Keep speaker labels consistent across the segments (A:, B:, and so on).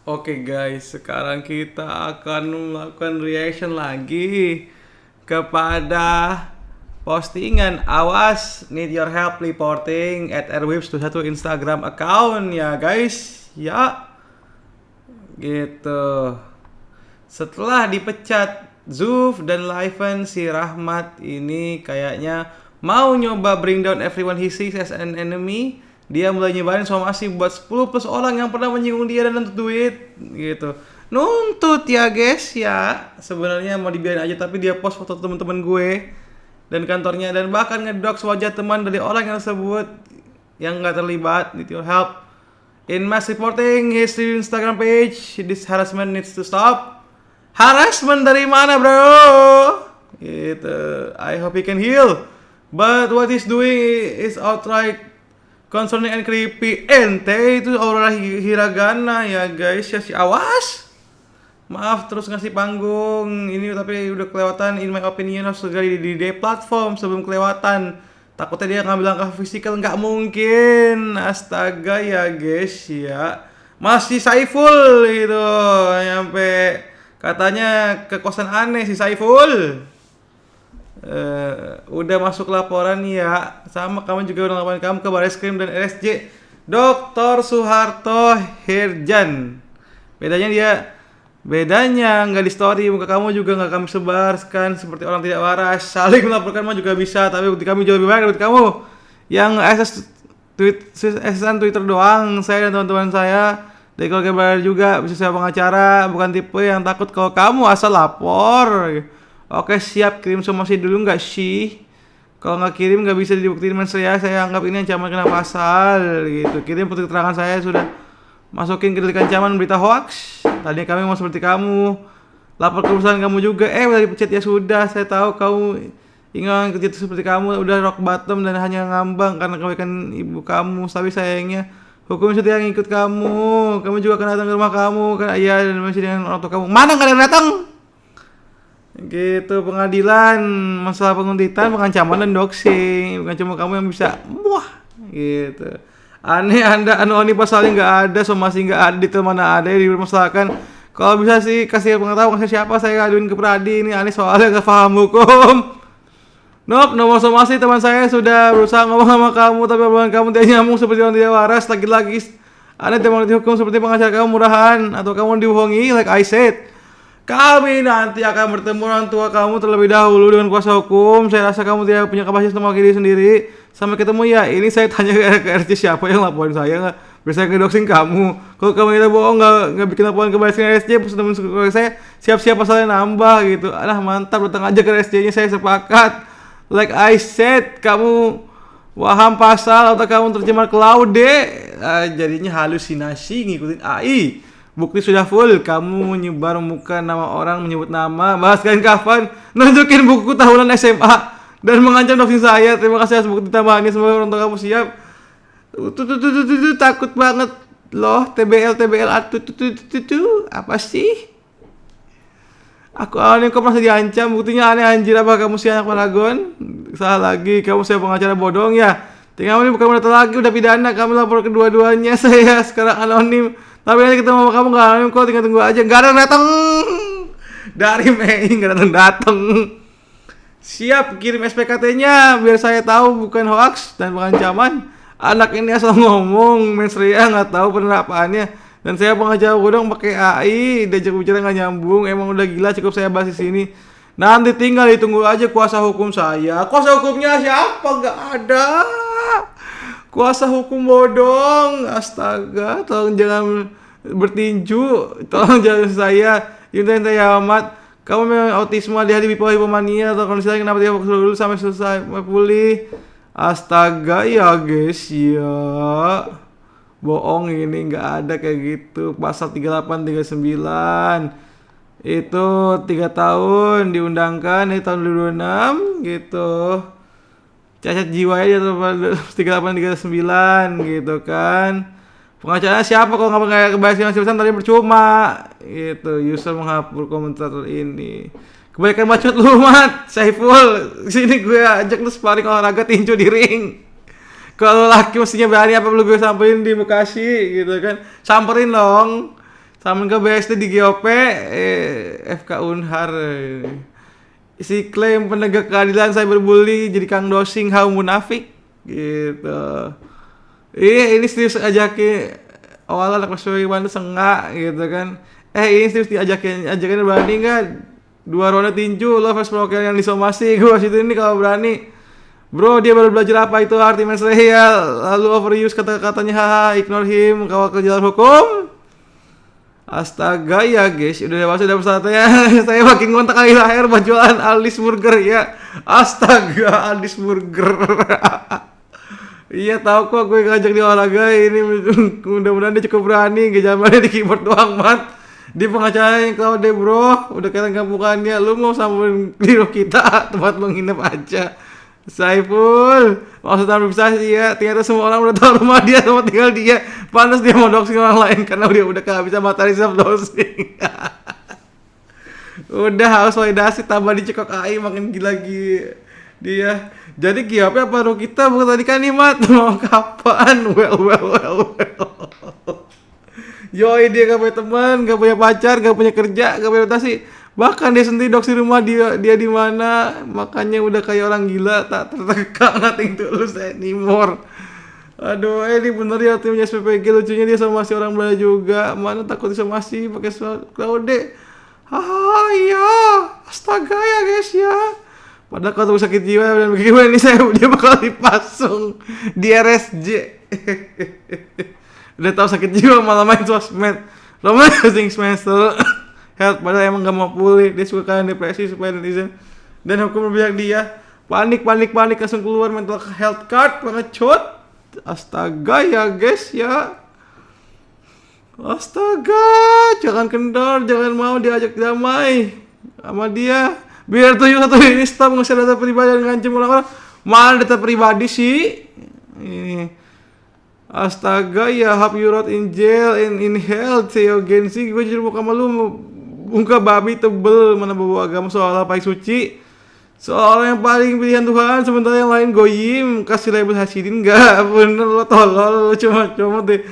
A: Oke guys, sekarang kita akan melakukan reaction lagi kepada postingan awas need your help reporting at airwaves21 Instagram account ya guys. Ya, gitu. Setelah dipecat Zuf dan Liven, si Rahmat ini kayaknya mau nyoba bring down everyone he sees as an enemy. Dia mulai nyebarin somasi buat 10 plus orang yang pernah menyinggung dia dan nuntut duit gitu. Nuntut ya guys ya. Sebenarnya mau dibiarin aja tapi dia post foto teman-teman gue dan kantornya dan bahkan ngedox wajah teman dari orang yang tersebut yang nggak terlibat. Need your help in mass reporting his Instagram page. This harassment needs to stop. Harassment dari mana bro? Gitu. I hope he can heal. But what he's doing is outright concerning and creepy. Ente itu aura hiragana ya guys ya, si awas. Maaf terus ngasih panggung ini tapi udah kelewatan in my opinion harus segera di day platform sebelum kelewatan. Takutnya dia ngambil langkah fisikal, nggak mungkin. Astaga ya guys ya. Masih Saiful gitu nyampe katanya ke kosan aneh si Saiful. Udah masuk laporan ya. Sama kamu juga udah laporan kamu ke Bareskrim dan RSJ Dr. Suharto Herjan. Bedanya nggak di story, muka kamu juga nggak kami sebarkan seperti orang tidak waras. Saling melaporkan mah juga bisa, tapi bukti kami jauh lebih banyak dari kamu yang akses Twitter doang. Saya dan teman-teman saya dari keluarga Barar juga bisa saya pengacara, bukan tipe yang takut kalau kamu asal lapor. Oke siap, kirim somasi dulu nggak sih? Kalau nggak kirim nggak bisa dibuktiin saya anggap ini ancaman kena pasal gitu. Kirim bukti keterangan saya sudah masukin ke delik ancaman berita hoax. Tadinya kami mau seperti kamu, lapor ke perusahaan kamu juga. Udah dipecat ya sudah. Saya tahu kamu ingin kerja seperti kamu udah rock bottom dan hanya ngambang karena kebaikan ibu kamu. Tapi sayangnya hukum sudah yang ikut kamu. Kamu juga akan datang ke rumah kamu kan ayah dan masih dengan orang tua kamu. Mana nggak ada yang datang? Gitu, pengadilan masalah penguntitan, pengancaman dan doxing. Bukan cuma kamu yang bisa wah gitu. Aneh anda anoni pasalnya nggak ada, somasi nggak ada, detail mana ada yang dipermasalahkan. Kalau bisa sih kasih pengetahuan kasih siapa, saya aduin ke Pradi. Ini aneh soalnya nggak paham hukum. Nope, nomor somasi teman saya sudah berusaha ngomong sama kamu tapi obrolan kamu tidak nyambung seperti orang tidak waras. Lagi-lagi aneh tidak mengerti hukum seperti pengacara kamu murahan atau kamu dibohongi like I said. Kami nanti akan bertemu orang tua kamu terlebih dahulu dengan kuasa hukum. Saya rasa kamu tidak punya kapasitas untuk mewakili sendiri. Sampai ketemu ya. Ini saya tanya ke RC siapa yang laporin saya nggak? Biar saya ngedoxing kamu. Kalau kamu itu bohong nggak bikin laporan ke RSJ, teman saya siap-siap pasalnya nambah gitu. Alah mantap, datang aja ke RSJ-nya, saya sepakat. Like I said, kamu waham pasal atau kamu tercemar cloud jadinya halusinasi ngikutin AI. Bukti sudah full, kamu menyebar muka nama orang, menyebut nama, bahas kain kafan, nunjukin buku tahunan SMA, dan mengancam doxing saya. Terima kasih atas bukti tambahannya, semoga orang tua kamu siap. Takut banget loh, TBL, apa sih? Aku aneh kok masih diancam, buktinya aneh anjir, apa kamu si anak Paragon? Salah lagi, kamu saya pengacara bodong ya? Tinggal ini bukan data lagi, udah pidana, kami lapor kedua-duanya, saya sekarang anonim. Tapi nanti ketemu sama kamu gak anonim kok, tinggal tunggu aja. Gak ada datang dari Mei, gak datang. Siap, kirim SPKT-nya biar saya tahu bukan hoax dan pengancaman. Anak ini asal ngomong, mensria gak tahu penerapannya. Dan saya pengacara bodong pakai AI, diajak bicara gak nyambung. Emang udah gila, cukup saya bahas di sini. Nanti tinggal ditunggu aja kuasa hukum saya. Kuasa hukumnya siapa? Gak ada. Kuasa hukum bodong. Astaga, tolong jangan bertinju. Tolong jangan saya. Yuntain amat. Kamu memang autisme, dia di bipolar hipomania atau kondisi lain, kenapa dia fokus dulu sampai selesai pulih. Astaga ya guys ya. Bohong ini, nggak ada kayak gitu. Pasal 38 39 itu 3 tahun diundangkan di tahun 2026 gitu. Cacat jiwa aja tuh 38 39 gitu kan. Pengacaranya siapa kalau nggak kebahasan masih tadi percuma gitu. User menghapus komentar ini. Kebaikan bacot lu mat Saiful. Sini gue ajak lu sparring olahraga tinju di ring. Kalau laki mestinya berani, apa perlu gue samperin di Bekasi gitu kan. Samperin dong. Samperin ke BSD di GOP, FK Unhar. Si klaim penegak keadilan cyberbully jadi Kang Dosing haum munafik gitu. Ini serius ajakin awalnya anak kelas Bandung sengak gitu kan. Ini serius ajakin berani nggak? 2 ronde tinju lo first proker yang disomasi gue situ ini kalau berani. Bro, dia baru belajar apa itu arti mensreal, lalu overuse kata-katanya, haha, ignore him, kawal ke jalan hukum. Astaga ya guys, udah dewasa udah pesatnya. Saya makin ngontak lagi lahir jualan Aldis Burger ya. Astaga, Aldis Burger. Iya tahu kok gue ngajak dia olahraga ini. Mudah-mudahan dia cukup berani, gak zamannya di keyboard doang mat. Di pengacara yang kau deh bro, udah kelihatan kampungannya. Lu mau sambung di kita, tempat lu nginep aja. Saiful, maksud administrasi ya, ternyata semua orang udah tahu rumah dia sama tinggal dia. Pantas dia mau doxing orang lain karena udah kehabisan materi self doxing. Udah harus validasi tambah dicekok AI makin gila dia. Jadi kiapnya apa ru kita bukan tadi kan nih mat mau kapan? Well. Yoi dia gak punya teman, gak punya pacar, gak punya kerja, gak punya rotasi. Bahkan dia sendiri doksi rumah dia di mana, makanya udah kayak orang gila, tak tertekan, nothing tulus anymore. Aduh, ini bener ya timnya SPPG, lucunya dia sama si orang Belanda juga. Mana takut disomasi pakai Claude. Haha, iya. Astaga ya guys ya. Padahal kalau sakit jiwa dan bagaimana ini dia bakal dipasung di RSJ. Udah tahu sakit jiwa malah main sosmed. Romancing semester. Health padahal emang gak mau pulih, dia suka kalian depresi supaya netizen dan hukum berpihak dia. Panik langsung keluar mental health card pengecut. Astaga ya guys ya. Astaga, jangan kendor, jangan mau diajak damai sama dia. Biar tuh satu ini stop nge-share data pribadi dan ngancam orang-orang. Mana data pribadi sih? Ini. Astaga ya, hope you rot in jail and in hell, Theo Gensi. Gue jujur muka malu muka babi tebel mana bawa agama soal apa yang suci. Soal orang yang paling pilihan Tuhan sementara yang lain goyim. Kasih label hasidin enggak? Bener lo tolol, lo cuma deh.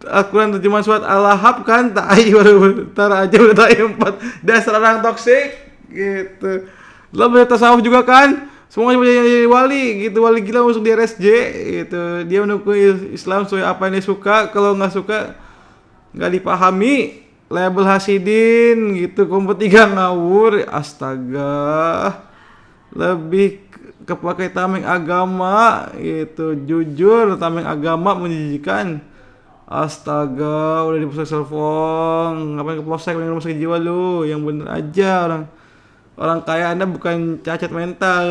A: Al-Quran terjemahan surat Al-Lahab kan tai baru bentar aja udah tai 4. Dasar orang toksik gitu. Lo boleh tasawuf juga kan? Semuanya punya jadi wali gitu, wali gila masuk di RSJ gitu. Dia mendukung Islam sesuai apa yang dia suka, kalau nggak suka nggak dipahami. Label hasidin gitu, kompet 3 ngawur. Astaga, lebih kepakai tameng agama gitu, jujur tameng agama menjijikan. Astaga, udah di polsek Serpong, ngapain ke polsek, mending rumah sakit jiwa lu, yang bener aja orang kaya Anda bukan cacat mental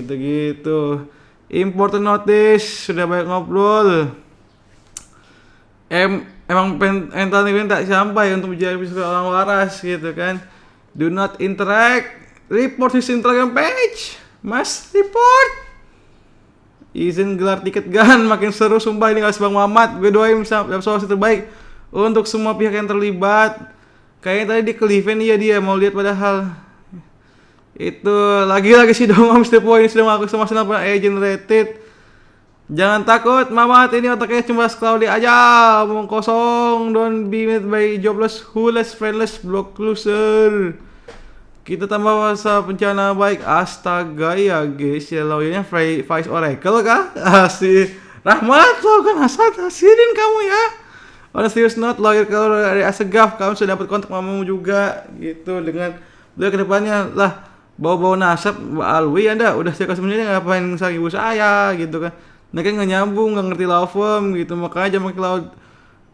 A: gitu. Important notice, sudah banyak ngobrol. Emang mental ini tak sampai untuk menjadi orang waras gitu kan. Do not interact. Report his Instagram page. Mas report. Izin gelar tiket gun makin seru sumpah ini kasih Bang Mamat. Gue doain solusi terbaik untuk semua pihak yang terlibat. Kayaknya tadi di Cleveland dia mau lihat padahal itu lagi sih dong Mr. Point sudah mengaku sama senang generated. Jangan takut Mamat, ini otaknya cuma Claudia aja, omong kosong. Don't be made by jobless, wholess, friendless, block loser. Kita tambah masa pencana baik. Astaga ya guys, ya lawyernya Vice Oracle kah? Asih Rahmat lo kan hasirin kamu ya. On a serious note, lawyer kalau dari Asegaf, kamu sudah dapat kontak mamamu juga gitu. Dengan beliau kedepannya lah bawa nasab Alwi Anda udah saya kasih sebenarnya ngapain sang ibu saya gitu kan. Nah kan gak nyambung, gak ngerti law firm gitu, makanya jangan pakai laut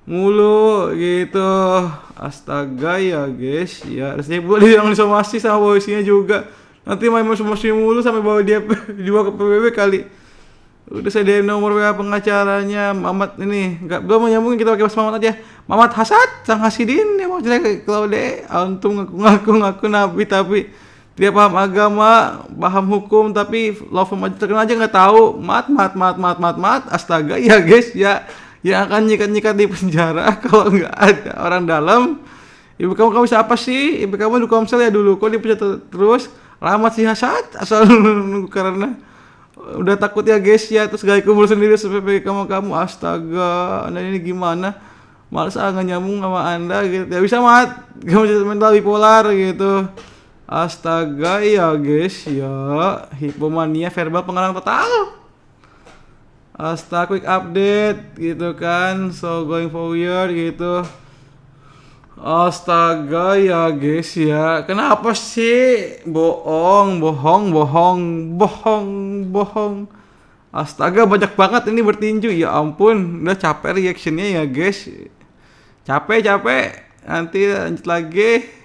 A: mulu gitu. Astaga ya guys, ya harusnya boleh yang disomasi sama bawisinya juga. Nanti main somasi mulu sampai bawa dia dibawa ke PBB kali. Udah saya DM nomor WA pengacaranya Mamat ini, belum mau nyambungin, kita pakai Mas Mamat aja. Mamat Hasad, sang Hasidin, dia mau jelek kalau deh, antum ngaku nabi tapi dia paham agama, paham hukum, tapi law firm aja terkenal aja nggak tahu. Mat. Astaga ya guys ya, yang akan nyikat di penjara kalau nggak ada orang dalam. Ibu kamu bisa apa sih? Ibu kamu di komsel ya dulu, kok dipecat terus? Rahmat si Hasad asal nunggu karena Udah takut ya guys ya, terus gak kumpul sendiri sampai kamu astaga, anda ini gimana, males nggak nyambung sama anda gitu ya, bisa mat kamu mental bipolar gitu. Astaga ya guys ya, hipomania verbal pengarang total. Astaga, quick update gitu kan, so going forward gitu. Astaga ya guys ya, kenapa sih bohong bohong bohong bohong bohong. Astaga banyak banget ini bertinju, ya ampun udah capek reactionnya ya guys, capek nanti lanjut lagi.